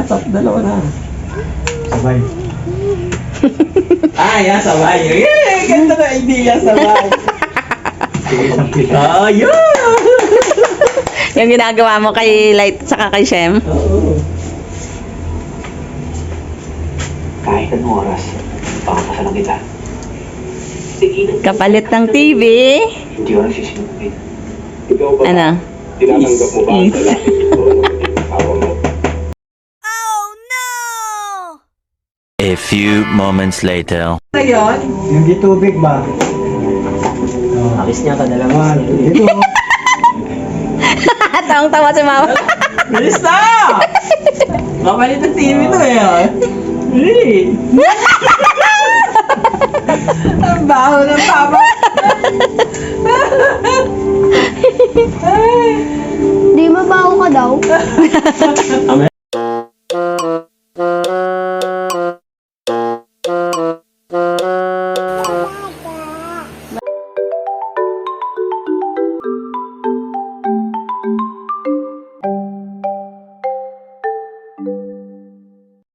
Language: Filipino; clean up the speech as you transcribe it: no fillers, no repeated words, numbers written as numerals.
Dalawa na. Sabay. Yan, sabay. Yay! Ganda na idea, sabay. Yun! Yung ginagawa mo kay Light saka kay Shem. Oo. Kahit anong oras, pakakasalan kita. Kapalit ng TV. Hindi ko nagsisinungaling. Ano? Tinatanggap mo ba ang lalaki ito na maging asawa mo? A few moments later. Ngayon, Yung di tubig ba? alis niya ka dalawa. Dito. Tawang-tawa si Mama. Bilis na! Kapalit ng TV to Ang baho ng papa. Di mabaho ka daw.